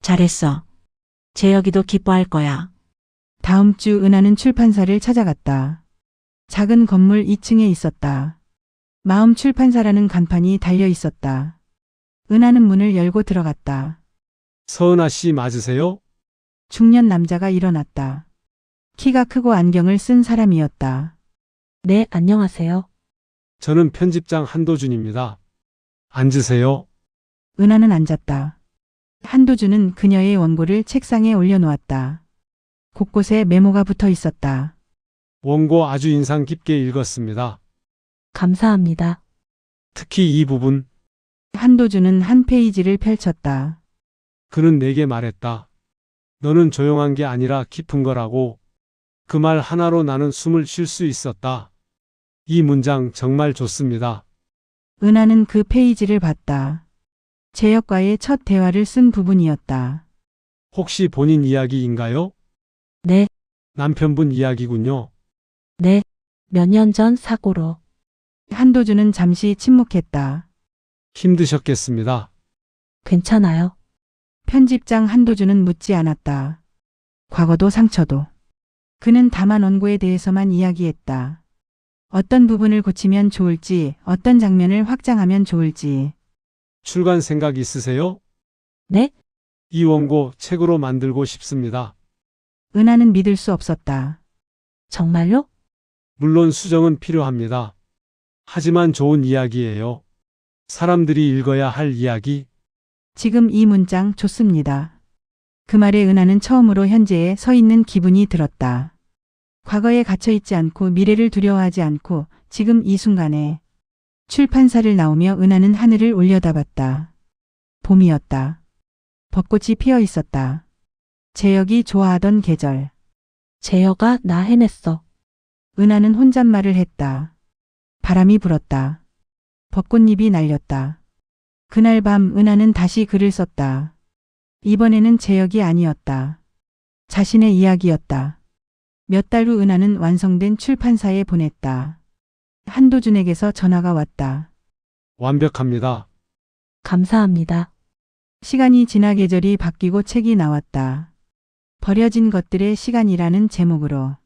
잘했어. 재혁이도 기뻐할 거야. 다음 주 은하는 출판사를 찾아갔다. 작은 건물 2층에 있었다. 마음 출판사라는 간판이 달려 있었다. 은하는 문을 열고 들어갔다. 서은아 씨 맞으세요? 중년 남자가 일어났다. 키가 크고 안경을 쓴 사람이었다. 네, 안녕하세요. 저는 편집장 한도준입니다. 앉으세요. 은하는 앉았다. 한도준은 그녀의 원고를 책상에 올려놓았다. 곳곳에 메모가 붙어 있었다. 원고 아주 인상 깊게 읽었습니다. 감사합니다. 특히 이 부분. 한도준은 한 페이지를 펼쳤다. 그는 내게 말했다. 너는 조용한 게 아니라 깊은 거라고. 그 말 하나로 나는 숨을 쉴 수 있었다. 이 문장 정말 좋습니다. 은하는 그 페이지를 봤다. 재혁과의 첫 대화를 쓴 부분이었다. 혹시 본인 이야기인가요? 네, 남편분 이야기군요. 네. 몇 년 전 사고로. 한도준은 잠시 침묵했다. 힘드셨겠습니다. 괜찮아요. 편집장 한도준은 묻지 않았다. 과거도 상처도. 그는 다만 원고에 대해서만 이야기했다. 어떤 부분을 고치면 좋을지, 어떤 장면을 확장하면 좋을지. 출간 생각 있으세요? 네? 이 원고 책으로 만들고 싶습니다. 은하는 믿을 수 없었다. 정말요? 물론 수정은 필요합니다. 하지만 좋은 이야기예요. 사람들이 읽어야 할 이야기. 지금 이 문장 좋습니다. 그 말에 은하는 처음으로 현재에 서 있는 기분이 들었다. 과거에 갇혀있지 않고 미래를 두려워하지 않고 지금 이 순간에 출판사를 나오며 은하는 하늘을 올려다봤다. 봄이었다. 벚꽃이 피어 있었다. 재혁이 좋아하던 계절. 재혁아, 나 해냈어. 은하는 혼잣말을 했다. 바람이 불었다. 벚꽃잎이 날렸다. 그날 밤 은하는 다시 글을 썼다. 이번에는 재혁이 아니었다. 자신의 이야기였다. 몇 달 후 은하는 완성된 출판사에 보냈다. 한도준에게서 전화가 왔다. 완벽합니다. 감사합니다. 시간이 지나 계절이 바뀌고 책이 나왔다. 버려진 것들의 시간이라는 제목으로.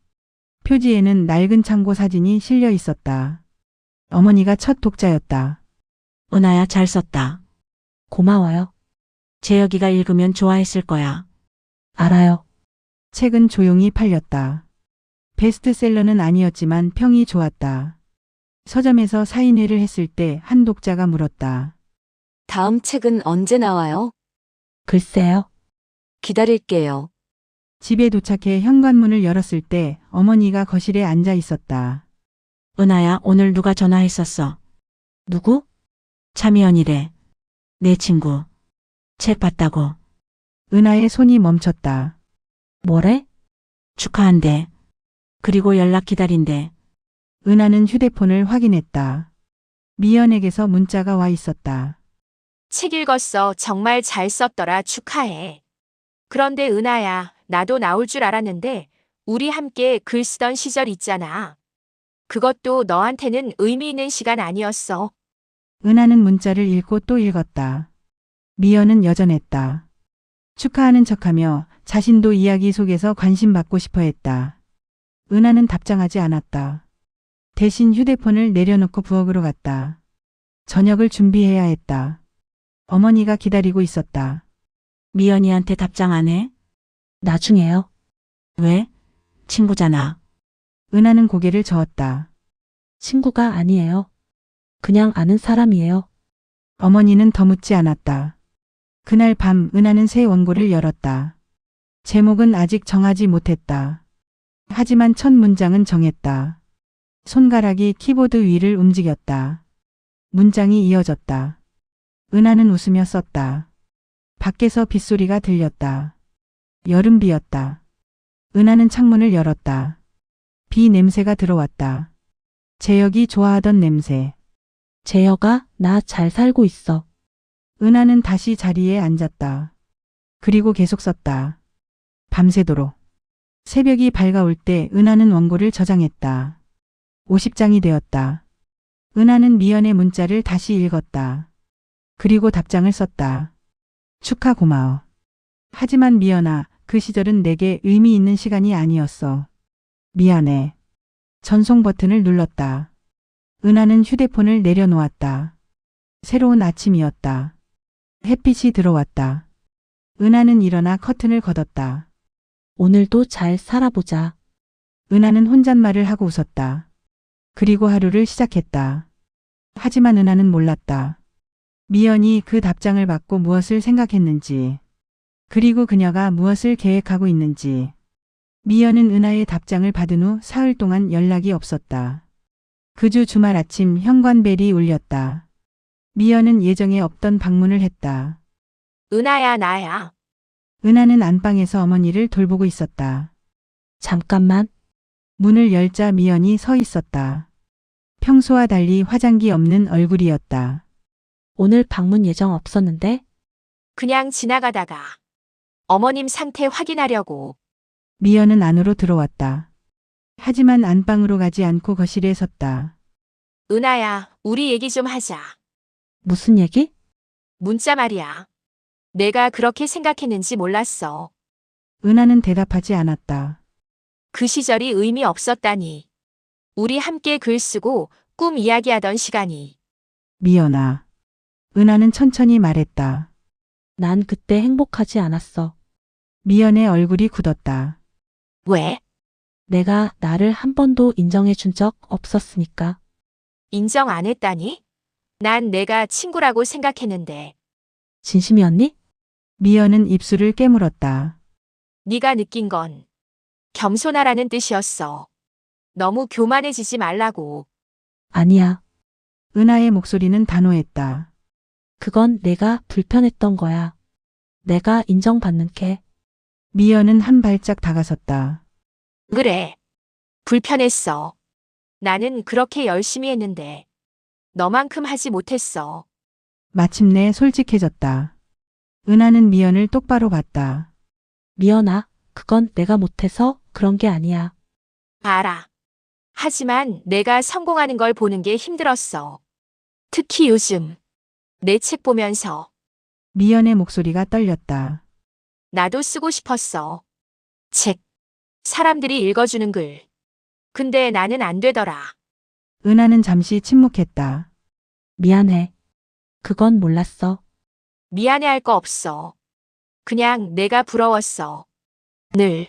표지에는 낡은 창고 사진이 실려 있었다. 어머니가 첫 독자였다. 은하야 잘 썼다. 고마워요. 재혁이가 읽으면 좋아했을 거야. 알아요. 책은 조용히 팔렸다. 베스트셀러는 아니었지만 평이 좋았다. 서점에서 사인회를 했을 때 한 독자가 물었다. 다음 책은 언제 나와요? 글쎄요. 기다릴게요. 집에 도착해 현관문을 열었을 때 어머니가 거실에 앉아 있었다. 은하야 오늘 누가 전화했었어? 누구? 차미연이래. 내 친구. 책 봤다고. 은하의 손이 멈췄다. 뭐래? 축하한대. 그리고 연락 기다린대. 은하는 휴대폰을 확인했다. 미연에게서 문자가 와 있었다. 책 읽었어. 정말 잘 썼더라. 축하해. 그런데 은하야, 나도 나올 줄 알았는데 우리 함께 글 쓰던 시절 있잖아. 그것도 너한테는 의미 있는 시간 아니었어. 은하는 문자를 읽고 또 읽었다. 미연은 여전했다. 축하하는 척하며 자신도 이야기 속에서 관심받고 싶어 했다. 은하는 답장하지 않았다. 대신 휴대폰을 내려놓고 부엌으로 갔다. 저녁을 준비해야 했다. 어머니가 기다리고 있었다. 미연이한테 답장 안 해? 나중에요. 왜? 친구잖아. 은하는 고개를 저었다. 친구가 아니에요. 그냥 아는 사람이에요. 어머니는 더 묻지 않았다. 그날 밤 은하는 새 원고를 열었다. 제목은 아직 정하지 못했다. 하지만 첫 문장은 정했다. 손가락이 키보드 위를 움직였다. 문장이 이어졌다. 은하는 웃으며 썼다. 밖에서 빗소리가 들렸다. 여름비였다. 은하는 창문을 열었다. 비 냄새가 들어왔다. 재혁이 좋아하던 냄새. 재혁아, 나 잘 살고 있어. 은하는 다시 자리에 앉았다. 그리고 계속 썼다. 밤새도록. 새벽이 밝아올 때 은하는 원고를 저장했다. 50장이 되었다. 은하는 미연의 문자를 다시 읽었다. 그리고 답장을 썼다. 축하 고마워. 하지만 미연아, 그 시절은 내게 의미 있는 시간이 아니었어. 미안해. 전송 버튼을 눌렀다. 은하는 휴대폰을 내려놓았다. 새로운 아침이었다. 햇빛이 들어왔다. 은하는 일어나 커튼을 걷었다. 오늘도 잘 살아보자. 은하는 혼잣말을 하고 웃었다. 그리고 하루를 시작했다. 하지만 은하는 몰랐다. 미연이 그 답장을 받고 무엇을 생각했는지, 그리고 그녀가 무엇을 계획하고 있는지. 미연은 은하의 답장을 받은 후 사흘 동안 연락이 없었다. 그 주 주말 아침 현관벨이 울렸다. 미연은 예정에 없던 방문을 했다. 은하야, 나야. 은하는 안방에서 어머니를 돌보고 있었다. 잠깐만. 문을 열자 미연이 서 있었다. 평소와 달리 화장기 없는 얼굴이었다. 오늘 방문 예정 없었는데? 그냥 지나가다가 어머님 상태 확인하려고. 미연은 안으로 들어왔다. 하지만 안방으로 가지 않고 거실에 섰다. 은하야, 우리 얘기 좀 하자. 무슨 얘기? 문자 말이야. 내가 그렇게 생각했는지 몰랐어. 은하는 대답하지 않았다. 그 시절이 의미 없었다니. 우리 함께 글 쓰고 꿈 이야기하던 시간이. 미연아. 은하는 천천히 말했다. 난 그때 행복하지 않았어. 미연의 얼굴이 굳었다. 왜? 내가 나를 한 번도 인정해 준 적 없었으니까. 인정 안 했다니? 난 내가 친구라고 생각했는데. 진심이었니? 미연은 입술을 깨물었다. 네가 느낀 건 겸손하라는 뜻이었어. 너무 교만해지지 말라고. 아니야. 은하의 목소리는 단호했다. 그건 내가 불편했던 거야. 내가 인정받는 게. 미연은 한 발짝 다가섰다. 그래. 불편했어. 나는 그렇게 열심히 했는데 너만큼 하지 못했어. 마침내 솔직해졌다. 은하는 미연을 똑바로 봤다. 미연아, 그건 내가 못해서 그런 게 아니야. 알아. 하지만 내가 성공하는 걸 보는 게 힘들었어. 특히 요즘 내 책 보면서 미연의 목소리가 떨렸다. 나도 쓰고 싶었어. 책. 사람들이 읽어주는 글. 근데 나는 안 되더라. 은하는 잠시 침묵했다. 미안해. 그건 몰랐어. 미안해할 거 없어. 그냥 내가 부러웠어. 늘.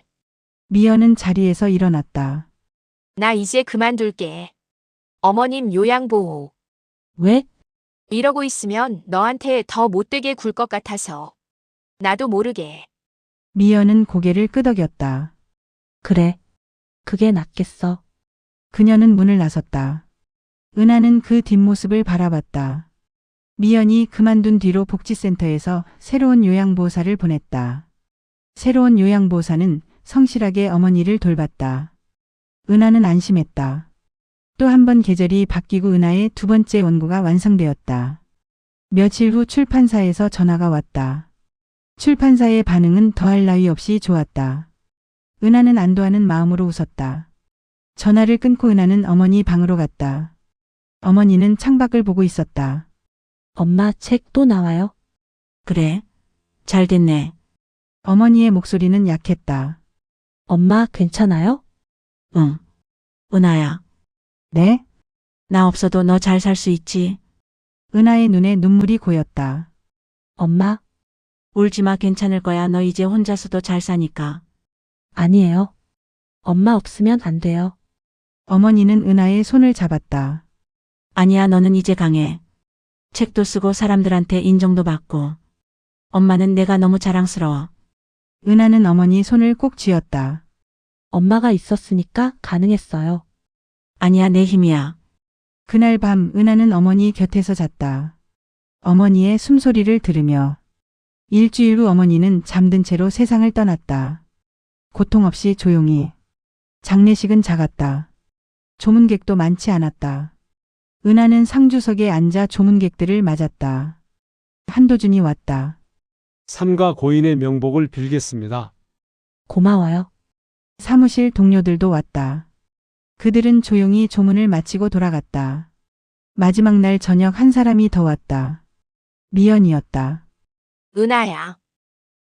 미연은 자리에서 일어났다. 나 이제 그만둘게. 어머님 요양보호. 왜? 이러고 있으면 너한테 더 못되게 굴 것 같아서. 나도 모르게. 미연은 고개를 끄덕였다. 그래. 그게 낫겠어. 그녀는 문을 나섰다. 은하는 그 뒷모습을 바라봤다. 미연이 그만둔 뒤로 복지센터에서 새로운 요양보호사를 보냈다. 새로운 요양보호사는 성실하게 어머니를 돌봤다. 은하는 안심했다. 또 한 번 계절이 바뀌고 은하의 두 번째 원고가 완성되었다. 며칠 후 출판사에서 전화가 왔다. 출판사의 반응은 더할 나위 없이 좋았다. 은하는 안도하는 마음으로 웃었다. 전화를 끊고 은하는 어머니 방으로 갔다. 어머니는 창밖을 보고 있었다. 엄마 책 또 나와요? 그래? 잘 됐네. 어머니의 목소리는 약했다. 엄마 괜찮아요? 응. 은하야, 네? 나 없어도 너 잘 살 수 있지? 은하의 눈에 눈물이 고였다. 엄마, 울지 마, 괜찮을 거야. 너 이제 혼자서도 잘 사니까. 아니에요. 엄마 없으면 안 돼요. 어머니는 은하의 손을 잡았다. 아니야, 너는 이제 강해. 책도 쓰고 사람들한테 인정도 받고. 엄마는 내가 너무 자랑스러워. 은하는 어머니 손을 꼭 쥐었다. 엄마가 있었으니까 가능했어요. 아니야, 내 힘이야. 그날 밤 은하는 어머니 곁에서 잤다. 어머니의 숨소리를 들으며 일주일 후 어머니는 잠든 채로 세상을 떠났다. 고통 없이 조용히. 장례식은 작았다. 조문객도 많지 않았다. 은하는 상주석에 앉아 조문객들을 맞았다. 한도준이 왔다. 삼가 고인의 명복을 빌겠습니다. 고마워요. 사무실 동료들도 왔다. 그들은 조용히 조문을 마치고 돌아갔다. 마지막 날 저녁 한 사람이 더 왔다. 미연이었다. 은하야,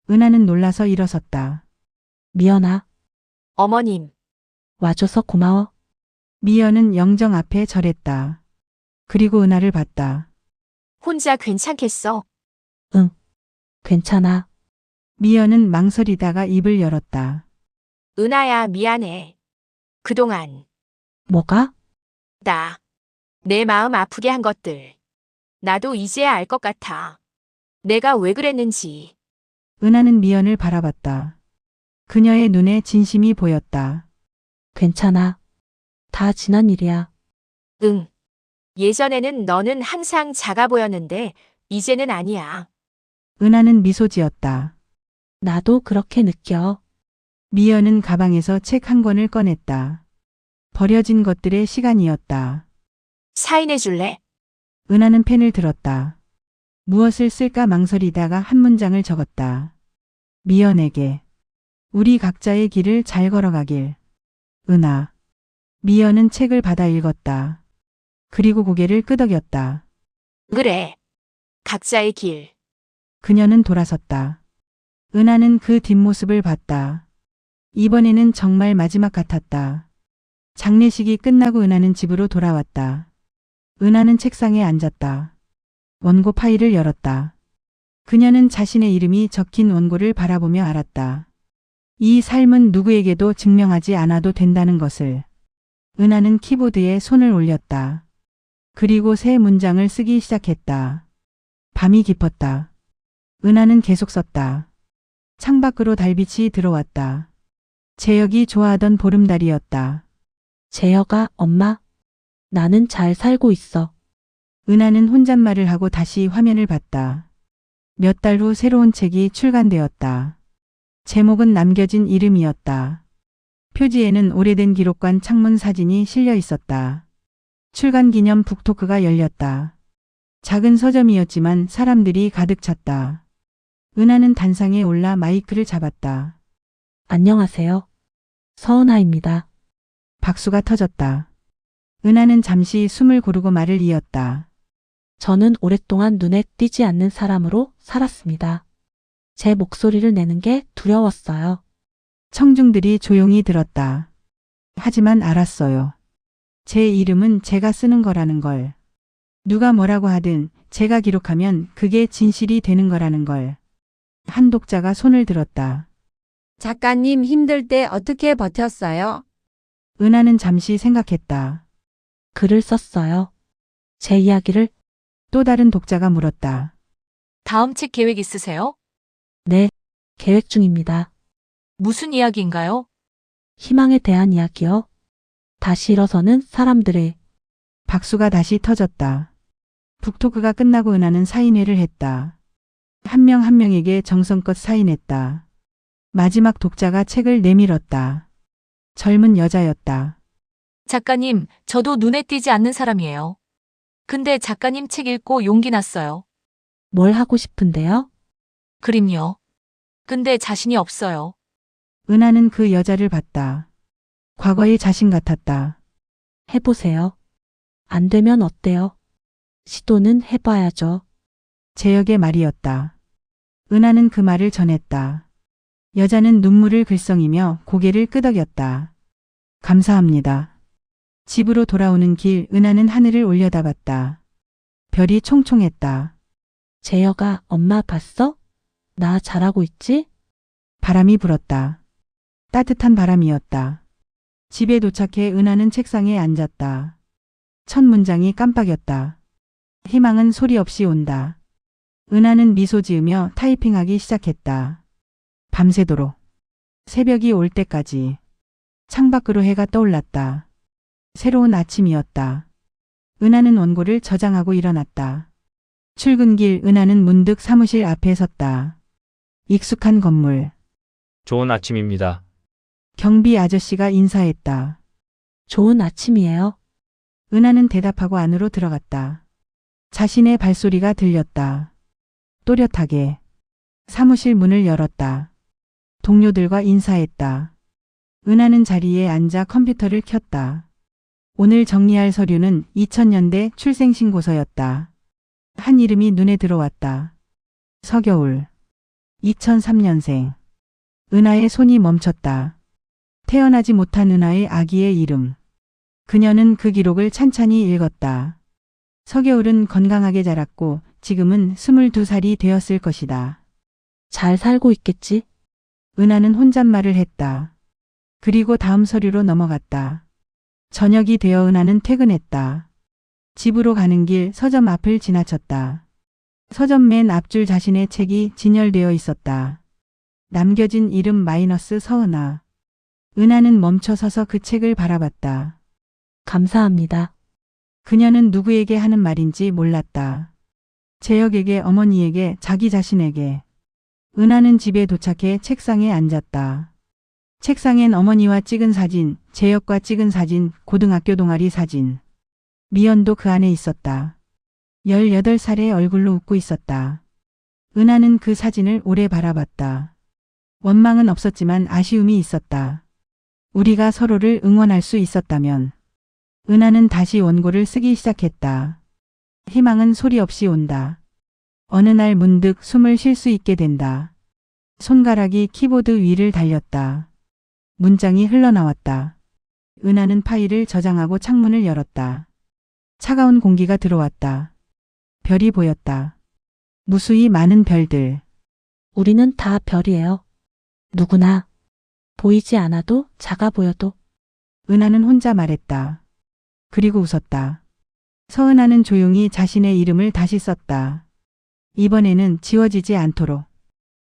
은하는 놀라서 일어섰다. 미연아, 어머님, 와줘서 고마워. 미연은 영정 앞에 절했다. 그리고 은하를 봤다. 혼자 괜찮겠어? 괜찮아. 미연은 망설이다가 입을 열었다. 은하야, 미안해. 그동안 뭐가? 내 마음 아프게 한 것들. 나도 이제야 알 것 같아. 내가 왜 그랬는지. 은하는 미연을 바라봤다. 그녀의 눈에 진심이 보였다. 괜찮아. 다 지난 일이야. 응. 예전에는 너는 항상 작아 보였는데 이제는 아니야. 은하는 미소 지었다. 나도 그렇게 느껴. 미연은 가방에서 책 한 권을 꺼냈다. 버려진 것들의 시간이었다. 사인해 줄래? 은하는 펜을 들었다. 무엇을 쓸까 망설이다가 한 문장을 적었다. 미연에게. 우리 각자의 길을 잘 걸어가길. 은하. 미연은 책을 받아 읽었다. 그리고 고개를 끄덕였다. 그래. 각자의 길. 그녀는 돌아섰다. 은하는 그 뒷모습을 봤다. 이번에는 정말 마지막 같았다. 장례식이 끝나고 은하는 집으로 돌아왔다. 은하는 책상에 앉았다. 원고 파일을 열었다. 그녀는 자신의 이름이 적힌 원고를 바라보며 알았다. 이 삶은 누구에게도 증명하지 않아도 된다는 것을. 은하는 키보드에 손을 올렸다. 그리고 새 문장을 쓰기 시작했다. 밤이 깊었다. 은하는 계속 썼다. 창밖으로 달빛이 들어왔다. 재혁이 좋아하던 보름달이었다. 재혁아, 엄마. 나는 잘 살고 있어. 은하는 혼잣말을 하고 다시 화면을 봤다. 몇 달 후 새로운 책이 출간되었다. 제목은 남겨진 이름이었다. 표지에는 오래된 기록관 창문 사진이 실려 있었다. 출간 기념 북토크가 열렸다. 작은 서점이었지만 사람들이 가득 찼다. 은하는 단상에 올라 마이크를 잡았다. 안녕하세요. 서은하입니다. 박수가 터졌다. 은하는 잠시 숨을 고르고 말을 이었다. 저는 오랫동안 눈에 띄지 않는 사람으로 살았습니다. 제 목소리를 내는 게 두려웠어요. 청중들이 조용히 들었다. 하지만 알았어요. 제 이름은 제가 쓰는 거라는 걸. 누가 뭐라고 하든 제가 기록하면 그게 진실이 되는 거라는 걸. 한 독자가 손을 들었다. 작가님 힘들 때 어떻게 버텼어요? 은하는 잠시 생각했다. 글을 썼어요. 제 이야기를. 또 다른 독자가 물었다. 다음 책 계획 있으세요? 네, 계획 중입니다. 무슨 이야기인가요? 희망에 대한 이야기요. 다시 일어서는 사람들의. 박수가 다시 터졌다. 북토크가 끝나고 은하는 사인회를 했다. 한 명 한 명에게 정성껏 사인했다. 마지막 독자가 책을 내밀었다. 젊은 여자였다. 작가님, 저도 눈에 띄지 않는 사람이에요. 근데 작가님 책 읽고 용기 났어요. 뭘 하고 싶은데요? 그림요. 근데 자신이 없어요. 은하는 그 여자를 봤다. 과거의 자신 같았다. 해보세요. 안 되면 어때요? 시도는 해봐야죠. 재혁의 말이었다. 은하는 그 말을 전했다. 여자는 눈물을 글썽이며 고개를 끄덕였다. 감사합니다. 집으로 돌아오는 길 은하는 하늘을 올려다봤다. 별이 총총했다. 재혁아, 엄마 봤어? 나 잘하고 있지? 바람이 불었다. 따뜻한 바람이었다. 집에 도착해 은하는 책상에 앉았다. 첫 문장이 깜빡였다. 희망은 소리 없이 온다. 은하는 미소 지으며 타이핑하기 시작했다. 밤새도록. 새벽이 올 때까지. 창밖으로 해가 떠올랐다. 새로운 아침이었다. 은하는 원고를 저장하고 일어났다. 출근길 은하는 문득 사무실 앞에 섰다. 익숙한 건물. 좋은 아침입니다. 경비 아저씨가 인사했다. 좋은 아침이에요. 은하는 대답하고 안으로 들어갔다. 자신의 발소리가 들렸다. 또렷하게. 사무실 문을 열었다. 동료들과 인사했다. 은하는 자리에 앉아 컴퓨터를 켰다. 오늘 정리할 서류는 2000년대 출생신고서였다. 한 이름이 눈에 들어왔다. 서겨울. 2003년생. 은하의 손이 멈췄다. 태어나지 못한 은하의 아기의 이름. 그녀는 그 기록을 찬찬히 읽었다. 서겨울은 건강하게 자랐고 지금은 22살이 되었을 것이다. 잘 살고 있겠지? 은하는 혼잣말을 했다. 그리고 다음 서류로 넘어갔다. 저녁이 되어 은하는 퇴근했다. 집으로 가는 길 서점 앞을 지나쳤다. 서점 맨 앞줄 자신의 책이 진열되어 있었다. 남겨진 이름 마이너스 서은하. 은하는 멈춰 서서 그 책을 바라봤다. 감사합니다. 그녀는 누구에게 하는 말인지 몰랐다. 재혁에게, 어머니에게, 자기 자신에게. 은하는 집에 도착해 책상에 앉았다. 책상엔 어머니와 찍은 사진, 재혁과 찍은 사진, 고등학교 동아리 사진. 미연도 그 안에 있었다. 18살의 얼굴로 웃고 있었다. 은하는 그 사진을 오래 바라봤다. 원망은 없었지만 아쉬움이 있었다. 우리가 서로를 응원할 수 있었다면. 은하는 다시 원고를 쓰기 시작했다. 희망은 소리 없이 온다. 어느 날 문득 숨을 쉴 수 있게 된다. 손가락이 키보드 위를 달렸다. 문장이 흘러나왔다. 은하는 파일을 저장하고 창문을 열었다. 차가운 공기가 들어왔다. 별이 보였다. 무수히 많은 별들. 우리는 다 별이에요. 누구나. 보이지 않아도 작아 보여도. 은하는 혼자 말했다. 그리고 웃었다. 서은하는 조용히 자신의 이름을 다시 썼다. 이번에는 지워지지 않도록.